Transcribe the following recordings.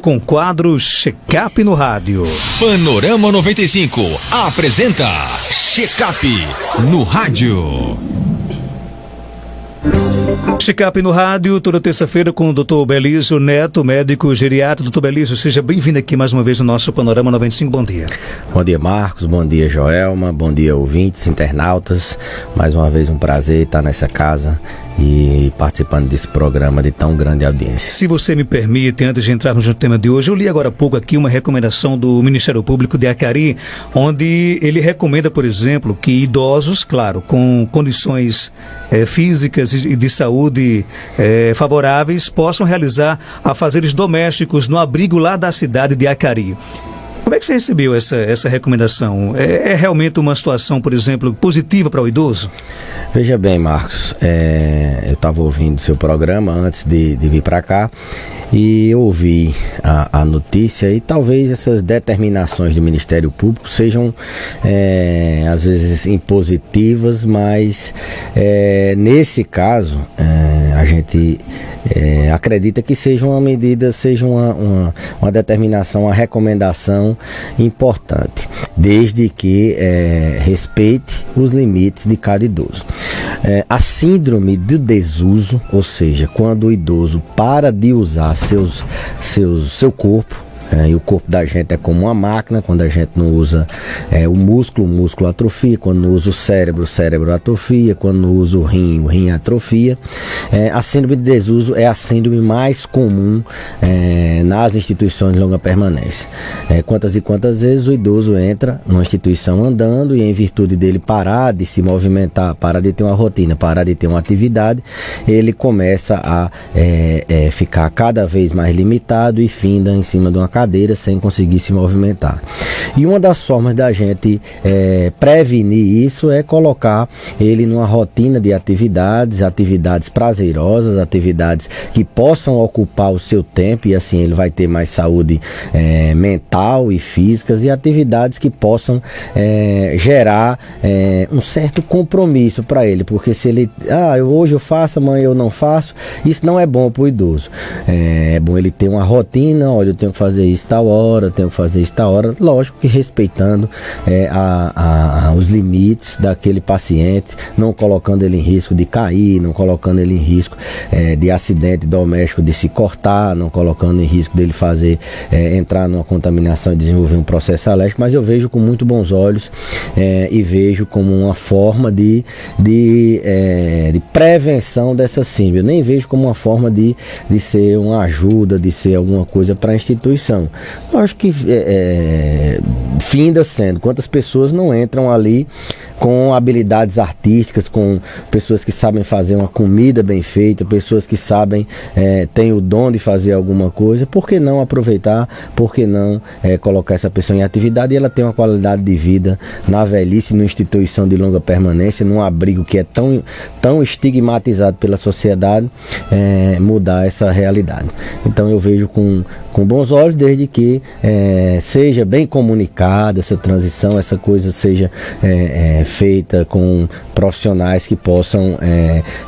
Com quadro Check-up no rádio. Panorama 95 apresenta Check-up no rádio. Check-up no rádio, toda terça-feira com o Dr. Belísio Neto, médico geriatra. Dr. Belísio, seja bem-vindo aqui mais uma vez no nosso Panorama 95. Bom dia. Bom dia, Marcos. Bom dia, Joelma. Bom dia, ouvintes, internautas. Mais uma vez um prazer estar nessa casa e participando desse programa de tão grande audiência. Se você me permite, antes de entrarmos no tema de hoje, eu li agora há pouco aqui uma recomendação do Ministério Público de Acari, onde ele recomenda, por exemplo, que idosos, claro, com condições físicas e de saúde favoráveis, possam realizar afazeres domésticos no abrigo lá da cidade de Acari. Como é que você recebeu essa recomendação? É realmente uma situação, por exemplo, positiva para o idoso? Veja bem, Marcos, eu estava ouvindo seu programa antes de vir para cá e eu ouvi a notícia e talvez essas determinações do Ministério Público sejam às vezes impositivas, mas nesse caso a gente acredita que seja uma medida, seja uma determinação, uma recomendação importante, desde que respeite os limites de cada idoso. A síndrome do desuso, ou seja, quando o idoso para de usar seu corpo, e o corpo da gente é como uma máquina. Quando a gente não usa o músculo atrofia. Quando não usa o cérebro atrofia. Quando não usa o rim atrofia. A síndrome de desuso é a síndrome mais comum nas instituições de longa permanência. Quantas e quantas vezes o idoso entra numa instituição andando e, em virtude dele parar de se movimentar, parar de ter uma rotina, parar de ter uma atividade, ele começa a ficar cada vez mais limitado e finda em cima de uma cadeira sem conseguir se movimentar. E uma das formas da gente prevenir isso é colocar ele numa rotina de atividades prazerosas, atividades que possam ocupar o seu tempo, e assim ele vai ter mais saúde mental e físicas, e atividades que possam gerar um certo compromisso para ele, porque se ele, hoje eu faço, amanhã eu não faço, isso não é bom para o idoso. É bom ele ter uma rotina. Olha, eu tenho que fazer isso tal hora, eu tenho que fazer isso tal hora, lógico que respeitando os limites daquele paciente, não colocando ele em risco de cair, não colocando ele em risco de acidente doméstico, de se cortar, não colocando em risco dele entrar numa contaminação e desenvolver um processo alérgico. Mas eu vejo com muito bons olhos e vejo como uma forma de prevenção dessa síndrome. Eu nem vejo como uma forma de ser uma ajuda, de ser alguma coisa para a instituição. Eu acho que finda sendo, quantas pessoas não entram ali com habilidades artísticas, com pessoas que sabem fazer uma comida bem feita, pessoas que sabem, têm o dom de fazer alguma coisa. Por que não aproveitar? Por que não colocar essa pessoa em atividade e ela ter uma qualidade de vida na velhice, numa instituição de longa permanência, num abrigo que é tão estigmatizado pela sociedade, mudar essa realidade. Então eu vejo com bons olhos, desde que seja bem comunicada essa transição, essa coisa seja feita com profissionais que possam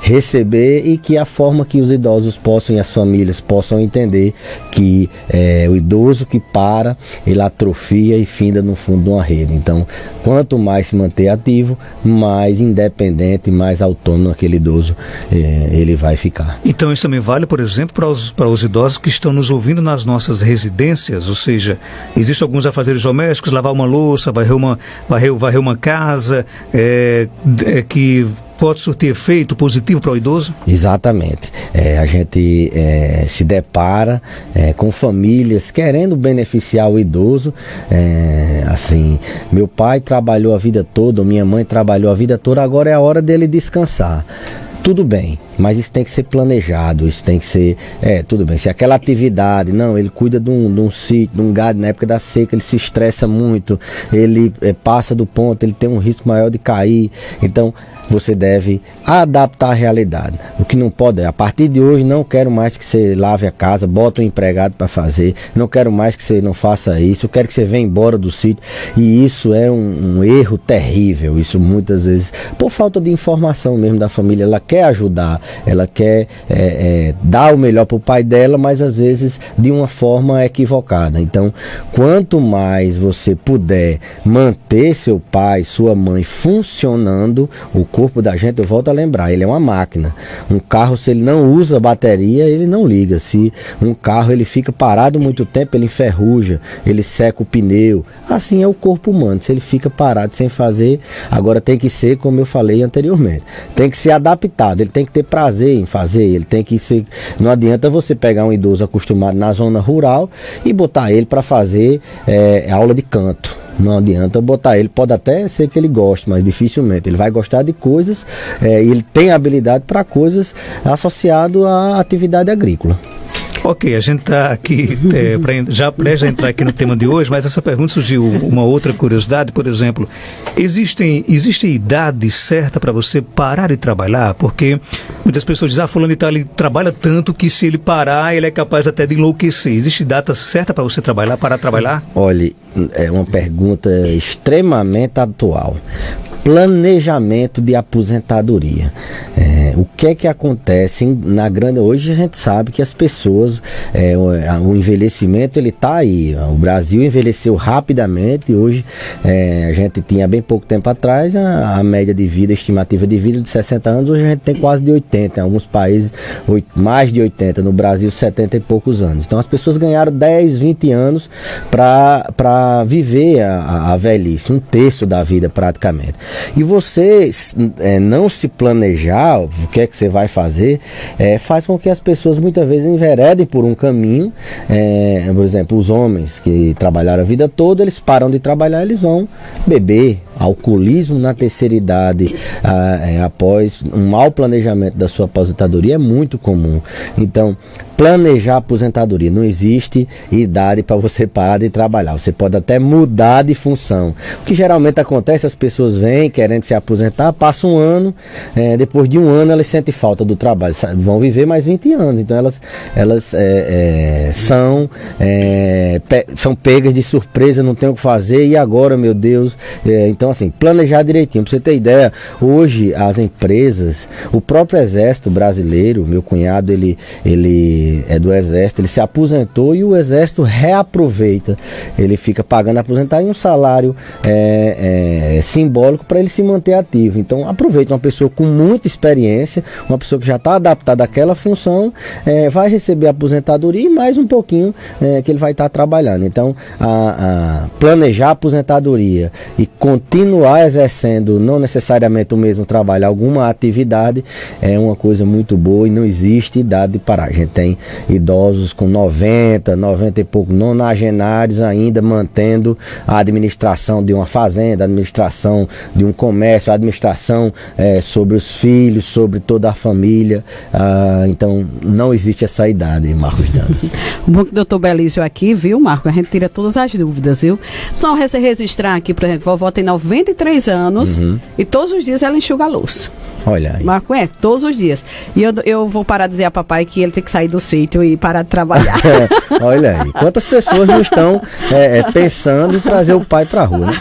receber, e que a forma que os idosos possam e as famílias possam entender que o idoso que ele atrofia e finda no fundo de uma rede. Então, quanto mais se manter ativo, mais independente, mais autônomo aquele idoso ele vai ficar. Então isso também vale, por exemplo, para os idosos que estão nos ouvindo nas nossas residências, ou seja, existem alguns afazeres domésticos, lavar uma louça, varrer uma casa, que pode surtir efeito positivo para o idoso? Exatamente. A gente se depara com famílias querendo beneficiar o idoso. Assim, meu pai trabalhou a vida toda, minha mãe trabalhou a vida toda, agora é a hora dele descansar. Tudo bem, mas isso tem que ser planejado, isso tem que ser, tudo bem, se aquela atividade, não, ele cuida de um sítio, de um gado, na época da seca ele se estressa muito, ele passa do ponto, ele tem um risco maior de cair. Então, você deve adaptar a realidade. O que não pode é, a partir de hoje não quero mais que você lave a casa, bota um empregado para fazer, não quero mais que você não faça isso, eu quero que você venha embora do sítio. E isso é um erro terrível. Isso muitas vezes por falta de informação mesmo da família. Ela quer ajudar, ela quer dar o melhor para o pai dela, mas às vezes de uma forma equivocada. Então, quanto mais você puder manter seu pai, sua mãe funcionando, o corpo da gente, eu volto a lembrar, ele é uma máquina. Um carro, se ele não usa bateria, ele não liga. Se um carro ele fica parado muito tempo, ele enferruja, ele seca o pneu. Assim é o corpo humano. Se ele fica parado sem fazer, agora tem que ser, como eu falei anteriormente, tem que ser adaptado, ele tem que ter prazer em fazer, ele tem que ser. Não adianta você pegar um idoso acostumado na zona rural e botar ele para fazer aula de canto. Não adianta botar ele, pode até ser que ele goste, mas dificilmente ele vai gostar de coisas, e ele tem habilidade para coisas associadas à atividade agrícola. Ok, a gente está aqui já prestes a entrar aqui no tema de hoje, mas essa pergunta surgiu uma outra curiosidade. Por exemplo, existe idade certa para você parar de trabalhar? Porque muitas pessoas dizem, fulano de tal, ele trabalha tanto que se ele parar, ele é capaz até de enlouquecer. Existe data certa para você parar de trabalhar? Olha, é uma pergunta extremamente atual. Planejamento de aposentadoria. O que é que acontece na grande... Hoje a gente sabe que as pessoas, o envelhecimento ele está aí. O Brasil envelheceu rapidamente. Hoje a gente tinha bem pouco tempo atrás a média de vida, a estimativa de vida de 60 anos. Hoje a gente tem quase de 80. Em alguns países mais de 80. No Brasil 70 e poucos anos. Então as pessoas ganharam 10, 20 anos para viver a velhice. Um terço da vida praticamente. E você não se planejar o que é que você vai fazer, faz com que as pessoas muitas vezes enveredem por um caminho. Por exemplo, os homens que trabalharam a vida toda, eles param de trabalhar, eles vão beber. Alcoolismo na terceira idade, após um mau planejamento da sua aposentadoria, é muito comum. Então, planejar a aposentadoria, não existe idade para você parar de trabalhar. Você pode até mudar de função. O que geralmente acontece, as pessoas vêm querendo se aposentar, passa um ano, depois de um ano elas sentem falta do trabalho, vão viver mais 20 anos. Então elas são pegas de surpresa, não tem o que fazer, e agora, meu Deus? Então assim, planejar direitinho. Para você ter ideia, hoje as empresas, o próprio Exército brasileiro, meu cunhado ele é do Exército, ele se aposentou e o Exército reaproveita, ele fica pagando aposentar em um salário simbólico para ele se manter ativo. Então aproveita, uma pessoa com muita experiência, uma pessoa que já está adaptada àquela função, vai receber a aposentadoria e mais um pouquinho que ele vai estar trabalhando. Então planejar a aposentadoria e continuar exercendo não necessariamente o mesmo trabalho, alguma atividade, é uma coisa muito boa e não existe idade de parar. A gente tem idosos com 90 e pouco, nonagenários ainda mantendo a administração de uma fazenda, a administração de um comércio, a administração sobre os filhos, sobre toda a família. Então não existe essa idade, Marcos Dantas. Bom que o doutor Belício aqui, viu, Marco? A gente tira todas as dúvidas, viu? Só você registrar aqui, por exemplo, vovó tem 93 anos e todos os dias ela enxuga a louça. Olha aí. Marco conhece, todos os dias. E eu vou parar de dizer a papai que ele tem que sair do sítio e parar de trabalhar. Olha aí. Quantas pessoas não estão pensando em trazer o pai para a rua, né?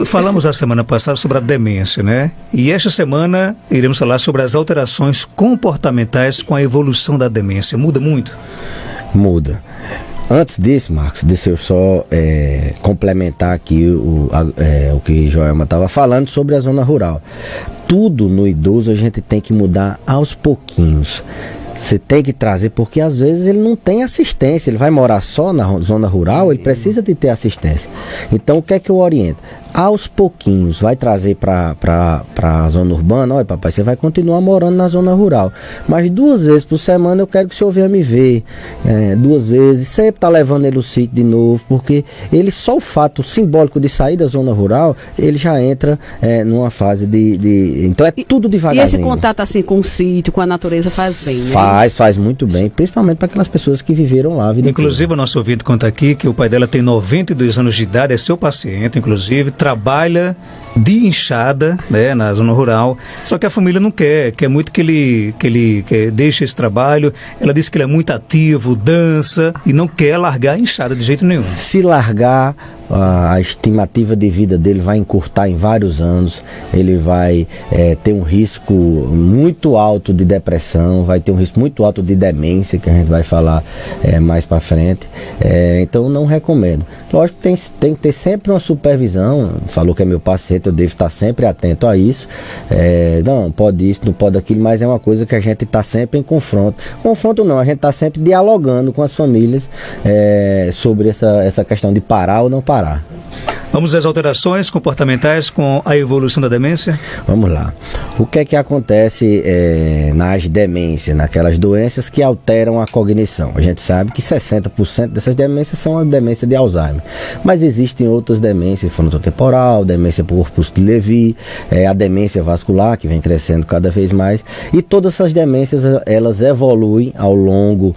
Falamos a semana passada sobre a demência, né? E esta semana iremos falar sobre as alterações comportamentais com a evolução da demência. Muda muito? Muda. Antes disso, Marcos, deixa eu só complementar aqui o que Joelma estava falando sobre a zona rural. Tudo no idoso a gente tem que mudar aos pouquinhos. Você tem que trazer, porque às vezes ele não tem assistência, ele vai morar só na zona rural, ele precisa de ter assistência. Então o que é que eu oriento? Aos pouquinhos, vai trazer para a zona urbana. Olha, papai, você vai continuar morando na zona rural, mas 2 vezes por semana eu quero que o senhor venha me ver, 2 vezes, sempre tá levando ele ao sítio de novo, porque ele, só o fato simbólico de sair da zona rural, ele já entra numa fase então é tudo devagarzinho. E esse contato assim com o sítio, com a natureza faz bem, né? Faz muito bem, principalmente para aquelas pessoas que viveram lá a vida Inclusive, toda. O nosso ouvinte conta aqui que o pai dela tem 92 anos de idade, é seu paciente, inclusive, trabalha de enxada, né, na zona rural, só que a família não quer muito que ele deixe esse trabalho. Ela diz que ele é muito ativo, dança e não quer largar a enxada de jeito nenhum. Se largar, a estimativa de vida dele vai encurtar em vários anos, ele vai ter um risco muito alto de depressão, vai ter um risco muito alto de demência, que a gente vai falar mais para frente. Então não recomendo. Lógico que tem que ter sempre uma supervisão. Falou que é meu paciente, eu devo estar sempre atento a isso. Não pode isso, não pode aquilo, mas é uma coisa que a gente está sempre em confronto. Confronto não, a gente está sempre dialogando com as famílias sobre essa questão de parar ou não parar. Vamos às alterações comportamentais com a evolução da demência? Vamos lá. O que é que acontece nas demências, naquelas doenças que alteram a cognição? A gente sabe que 60% dessas demências são a demência de Alzheimer, mas existem outras demências, frontotemporal, demência por corpúsculo de Levy, a demência vascular, que vem crescendo cada vez mais, e todas essas demências, elas evoluem ao longo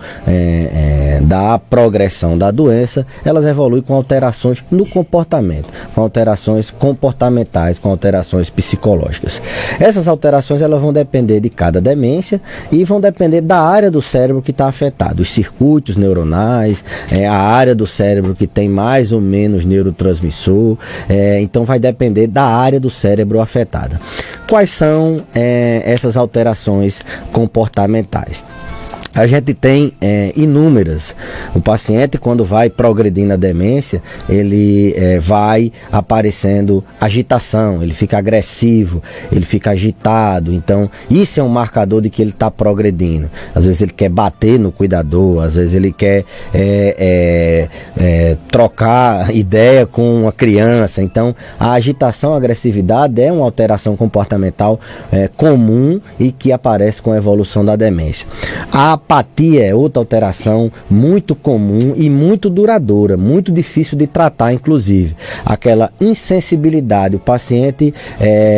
da progressão da doença, elas evoluem com alterações no comportamento, com alterações comportamentais, com alterações psicológicas. Essas alterações, elas vão depender de cada demência e vão depender da área do cérebro que está afetada, os circuitos neuronais, a área do cérebro que tem mais ou menos neurotransmissor, então vai depender da área do cérebro afetada. Quais são essas alterações comportamentais? A gente tem inúmeras. O paciente, quando vai progredindo a demência, ele vai aparecendo agitação, ele fica agressivo, ele fica agitado. Então, isso é um marcador de que ele está progredindo. Às vezes ele quer bater no cuidador, às vezes ele quer trocar ideia com uma criança. Então, a agitação, a agressividade é uma alteração comportamental comum e que aparece com a evolução da demência. A apatia é outra alteração muito comum e muito duradoura, muito difícil de tratar, inclusive. Aquela insensibilidade, o paciente,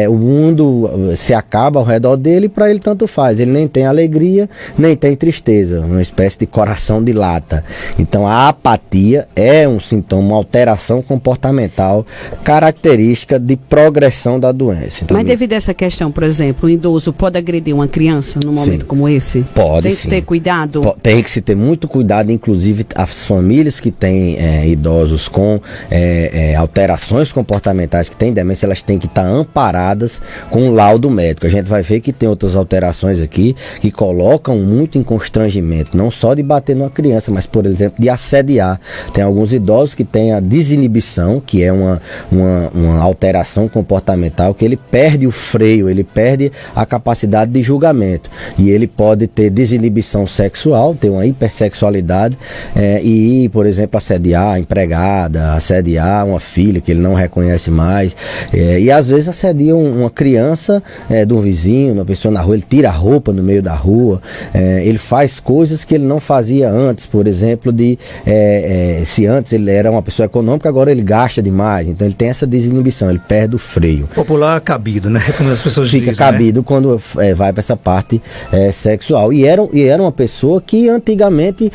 o mundo se acaba ao redor dele, para ele tanto faz. Ele nem tem alegria, nem tem tristeza, uma espécie de coração de lata. Então a apatia é um sintoma, uma alteração comportamental característica de progressão da doença. Então, mas devido a essa questão, por exemplo, o idoso pode agredir uma criança num momento como esse? Pode, sim. Tem que ter cuidado? Tem que se ter muito cuidado, inclusive as famílias que têm idosos com alterações comportamentais, que têm demência, elas têm que estar amparadas com o laudo médico. A gente vai ver que tem outras alterações aqui que colocam muito em constrangimento, não só de bater numa criança, mas, por exemplo, de assediar. Tem alguns idosos que têm a desinibição, que é uma alteração comportamental, que ele perde o freio, ele perde a capacidade de julgamento, e ele pode ter desinibição sexual, ter uma hipersexualidade e, por exemplo, assediar a empregada, assediar uma filha que ele não reconhece mais, e às vezes assedia uma criança de um vizinho, uma pessoa na rua, ele tira a roupa no meio da rua, ele faz coisas que ele não fazia antes, por exemplo, se antes ele era uma pessoa econômica, agora ele gasta demais, então ele tem essa desinibição, ele perde o freio. Popular cabido, né? Como as pessoas fica dizem, cabido, né? Quando vai para essa parte sexual. E era uma pessoa que antigamente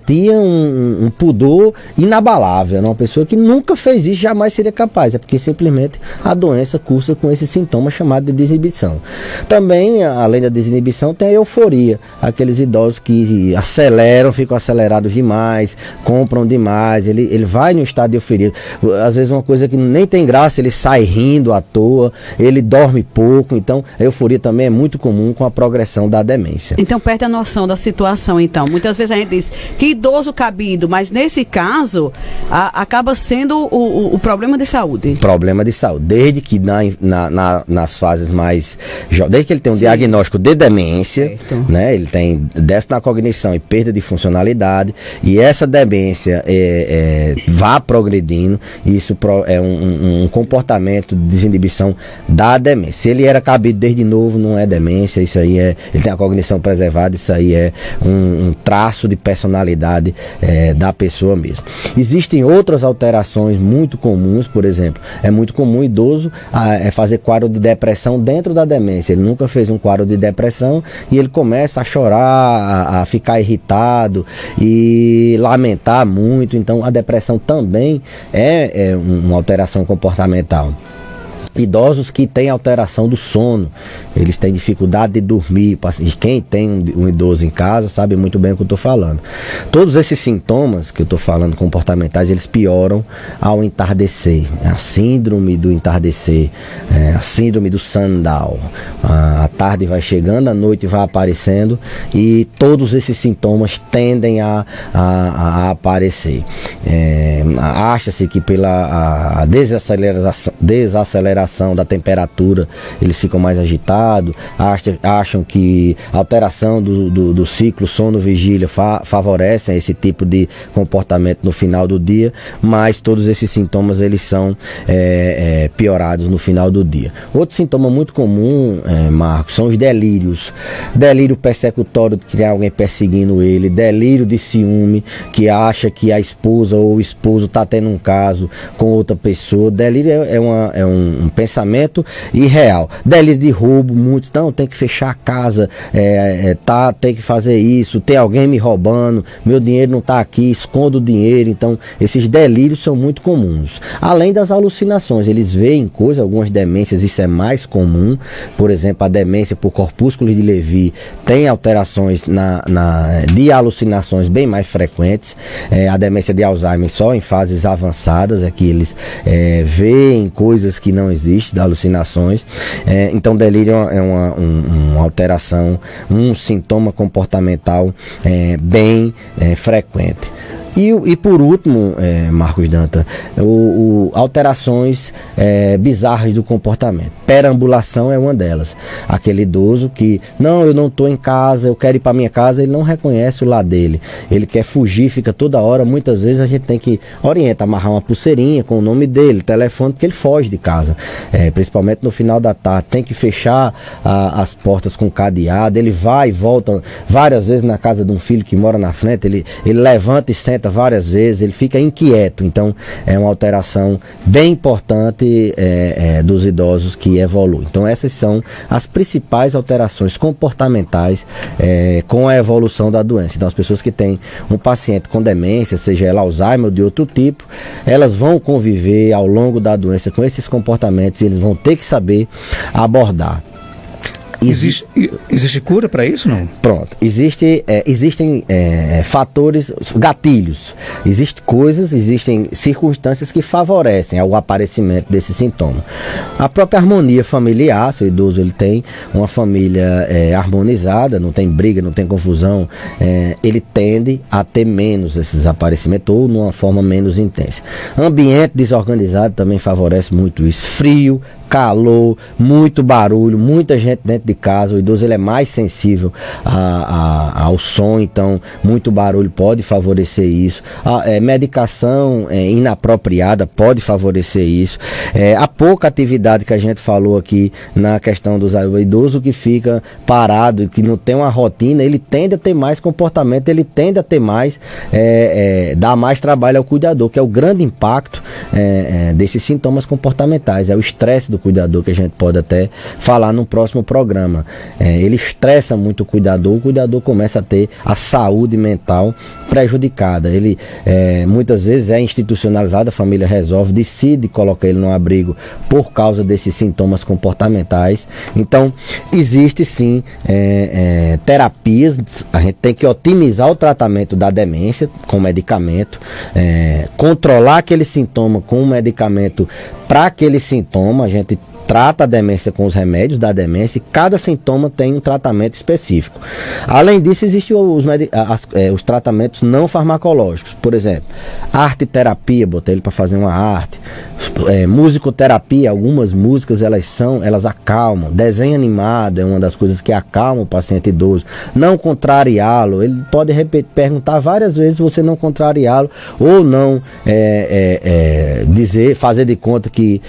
tinha um pudor inabalável, uma pessoa que nunca fez isso, jamais seria capaz, é porque simplesmente a doença cursa com esse sintoma chamado de desinibição. Também, além da desinibição, tem a euforia, aqueles idosos que aceleram, ficam acelerados demais, compram demais, ele vai no estado de euforia, às vezes uma coisa que nem tem graça, ele sai rindo à toa, ele dorme pouco, então a euforia também é muito comum com a progressão da demência. Então perde a noção da situação, então. Muitas vezes a gente diz que idoso cabido, mas nesse caso acaba sendo o problema de saúde. Problema de saúde. Desde que nas fases mais... Desde que ele tem um diagnóstico de demência, né, ele tem déficit na cognição e perda de funcionalidade, e essa demência vá progredindo, isso é um comportamento de desinibição da demência. Se ele era cabido desde novo, não é demência, isso aí ele tem a cognição preservada, isso isso aí é um traço de personalidade da pessoa mesmo. Existem outras alterações muito comuns, por exemplo, é muito comum o idoso fazer quadro de depressão dentro da demência. Ele nunca fez um quadro de depressão e ele começa a chorar, a ficar irritado e lamentar muito. Então a depressão também é uma alteração comportamental. Idosos que têm alteração do sono, eles têm dificuldade de dormir. Quem tem um idoso em casa sabe muito bem o que eu estou falando. Todos esses sintomas que eu estou falando, comportamentais, eles pioram ao entardecer. A síndrome do entardecer, a síndrome do sundown. A tarde vai chegando, a noite vai aparecendo e todos esses sintomas tendem a aparecer. Acha-se que pela desaceleração da temperatura eles ficam mais agitados, acham que a alteração do ciclo sono-vigília favorecem esse tipo de comportamento no final do dia, mas todos esses sintomas eles são piorados no final do dia. Outro sintoma muito comum, Marcos, são os delírios. Delírio persecutório, que tem alguém perseguindo ele, delírio de ciúme, que acha que a esposa ou o esposo está tendo um caso com outra pessoa. Delírio é um pensamento irreal. Delírio de roubo, muitos, não, tem que fechar a casa, tem que fazer isso, tem alguém me roubando, meu dinheiro não está aqui, escondo o dinheiro. Então, esses delírios são muito comuns. Além das alucinações, eles veem coisas, algumas demências, isso é mais comum. Por exemplo, a demência por corpúsculos de Levy tem alterações de alucinações bem mais frequentes. A demência de Alzheimer só em fases avançadas é que eles veem coisas que não existem, alucinações. Então delírio é uma alteração, um sintoma comportamental bem frequente. E por último, Marcos Dantas, alterações bizarras do comportamento. Perambulação é uma delas. Aquele idoso que, eu não estou em casa, eu quero ir para minha casa, ele não reconhece o lar dele. Ele quer fugir, fica toda hora. Muitas vezes a gente tem que orientar, amarrar uma pulseirinha com o nome dele, telefone, porque ele foge de casa. Principalmente no final da tarde. Tem que fechar as portas com cadeado. Ele vai e volta várias vezes na casa de um filho que mora na frente. Ele levanta e senta várias vezes, ele fica inquieto. Então é uma alteração bem importante dos idosos que evoluem. Então essas são as principais alterações comportamentais com a evolução da doença. Então as pessoas que têm um paciente com demência, seja ela Alzheimer ou de outro tipo, elas vão conviver ao longo da doença com esses comportamentos e eles vão ter que saber abordar. Existe cura para isso, não? Pronto. Existem fatores, gatilhos. Existem circunstâncias que favorecem ao aparecimento desse sintoma. A própria harmonia familiar, se o idoso ele tem uma família harmonizada, não tem briga, não tem confusão, ele tende a ter menos esses aparecimentos ou numa forma menos intensa. Ambiente desorganizado também favorece muito isso. Frio, calor, muito barulho, muita gente dentro de casa. O idoso ele é mais sensível ao som, então muito barulho pode favorecer isso. Medicação inapropriada pode favorecer isso. A pouca atividade que a gente falou aqui na questão do idoso que fica parado e que não tem uma rotina, ele tende a ter mais comportamento, ele tende a ter mais, dar mais trabalho ao cuidador, que é o grande impacto desses sintomas comportamentais, é o estresse do cuidador, que a gente pode até falar no próximo programa. Ele estressa muito o cuidador começa a ter a saúde mental prejudicada. Ele muitas vezes é institucionalizado, a família decide colocar ele no abrigo por causa desses sintomas comportamentais. Então existe sim terapias. A gente tem que otimizar o tratamento da demência com medicamento, controlar aquele sintoma com um medicamento para aquele sintoma. A gente trata a demência com os remédios da demência e cada sintoma tem um tratamento específico. Além disso, existem os tratamentos não farmacológicos. Por exemplo, arte-terapia, botei ele para fazer uma arte, Musicoterapia, algumas músicas elas acalmam. Desenho animado é uma das coisas que acalma o paciente idoso. Não contrariá-lo, ele pode perguntar várias vezes, você não contrariá-lo ou não fazer de conta que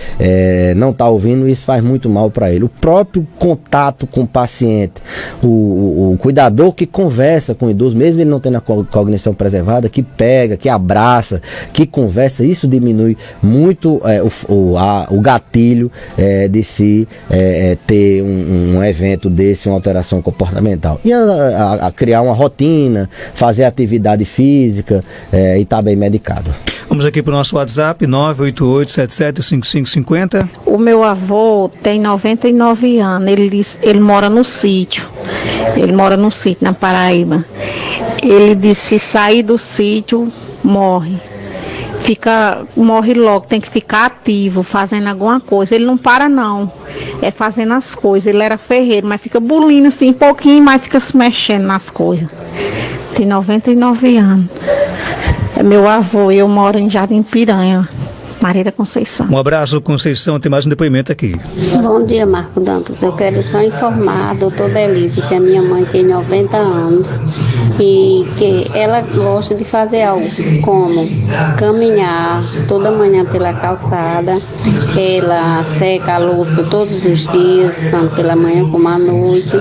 não está ouvindo, isso faz muito mal para ele. O próprio contato com o paciente, o cuidador que conversa com o idoso, mesmo ele não tendo a cognição preservada, que pega, que abraça, que conversa, isso diminui muito o gatilho de se ter um evento desse, uma alteração comportamental. E a criar uma rotina, fazer atividade física e estar bem medicado. Vamos aqui para o nosso WhatsApp, 988-775550. O meu avô tem 99 anos, ele mora no sítio. Ele mora no sítio, na Paraíba. Ele disse, se sair do sítio, morre. Morre logo, tem que ficar ativo, fazendo alguma coisa. Ele não para não, é fazendo as coisas. Ele era ferreiro, mas fica bulindo assim, um pouquinho, mas fica se mexendo nas coisas. Tem 99 anos. É meu avô e eu moro em Jardim Piranha, Maria da Conceição. Um abraço, Conceição. Tem mais um depoimento aqui. Bom dia, Marco Dantas. Eu quero só informar a doutora Belise que a minha mãe tem 90 anos e que ela gosta de fazer algo como caminhar toda manhã pela calçada. Ela seca a louça todos os dias, tanto pela manhã como à noite.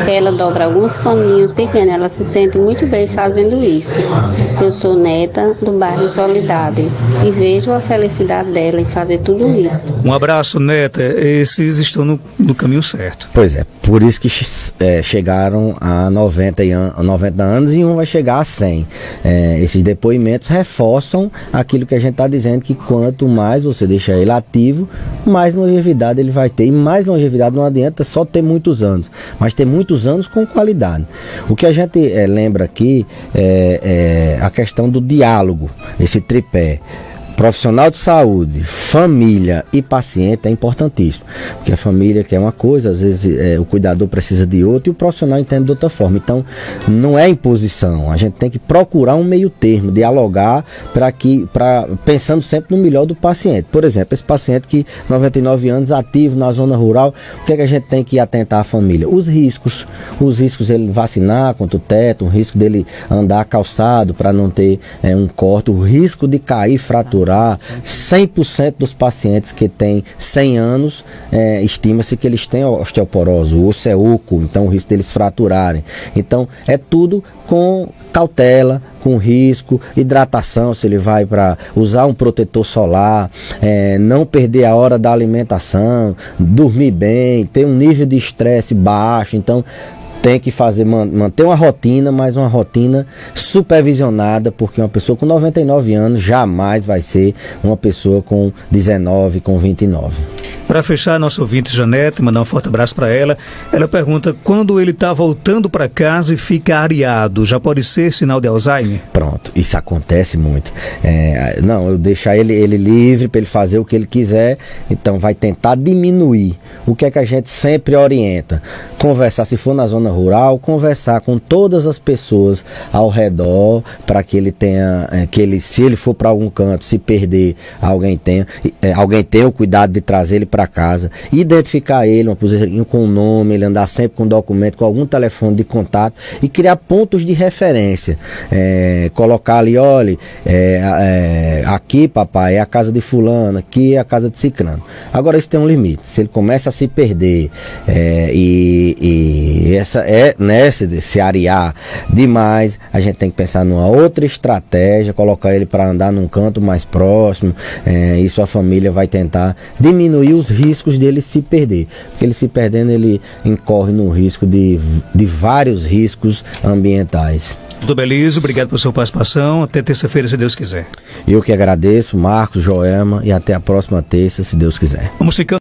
Ela dobra alguns paninhos pequenos. Ela se sente muito bem fazendo isso. Eu sou neta do bairro Solidade e vejo a felicidade dela em fazer tudo isso. Um abraço, neta. Esses estão no caminho certo. Pois é, por isso que chegaram a 90 anos e um vai chegar a 100. Esses depoimentos reforçam aquilo que a gente está dizendo, que quanto mais você deixa ele ativo, mais longevidade ele vai ter. E mais longevidade não adianta só ter muitos anos, mas ter muitos anos com qualidade. O que a gente lembra aqui é a questão do diálogo, esse tripé. Profissional de saúde, família e paciente é importantíssimo, porque a família quer uma coisa, às vezes o cuidador precisa de outra e o profissional entende de outra forma. Então não é imposição, a gente tem que procurar um meio termo, dialogar pensando sempre no melhor do paciente. Por exemplo, esse paciente que 99 anos, ativo na zona rural, o que é que a gente tem que atentar à família? Os riscos dele vacinar contra o teto, o risco dele andar calçado para não ter um corte, o risco de cair, fraturar. 100% dos pacientes que têm 100 anos, estima-se que eles têm osteoporose, o osso é oco, então o risco deles fraturarem. Então é tudo com cautela, com risco, hidratação, se ele vai para usar um protetor solar, não perder a hora da alimentação, dormir bem, ter um nível de estresse baixo. Então tem que manter uma rotina, mas uma rotina supervisionada, porque uma pessoa com 99 anos jamais vai ser uma pessoa com 19, com 29. Para fechar, nosso ouvinte Janete, mandar um forte abraço para ela. Ela pergunta, quando ele está voltando para casa e fica areado, já pode ser sinal de Alzheimer? Pronto, isso acontece muito. Eu deixar ele livre para ele fazer o que ele quiser, então vai tentar diminuir. O que é que a gente sempre orienta? Conversar, se for na zona rural, conversar com todas as pessoas ao redor, para que ele tenha, se ele for para algum canto, se perder, alguém tenha o cuidado de trazer ele para casa, identificar ele, uma pulseirinha com o nome, ele andar sempre com documento, com algum telefone de contato e criar pontos de referência. Colocar ali, olha, aqui, papai, é a casa de fulano, aqui é a casa de ciclano. Agora isso tem um limite. Se ele começa a se perder se arear demais, a gente tem que pensar numa outra estratégia, colocar ele para andar num canto mais próximo. Isso a família vai tentar diminuir os riscos dele se perder, porque ele se perdendo, ele incorre no risco de vários riscos ambientais. Doutor Belise, obrigado pela sua participação. Até terça-feira, se Deus quiser. Eu que agradeço, Marcos, Joelma, e até a próxima terça, se Deus quiser. Vamos ficando.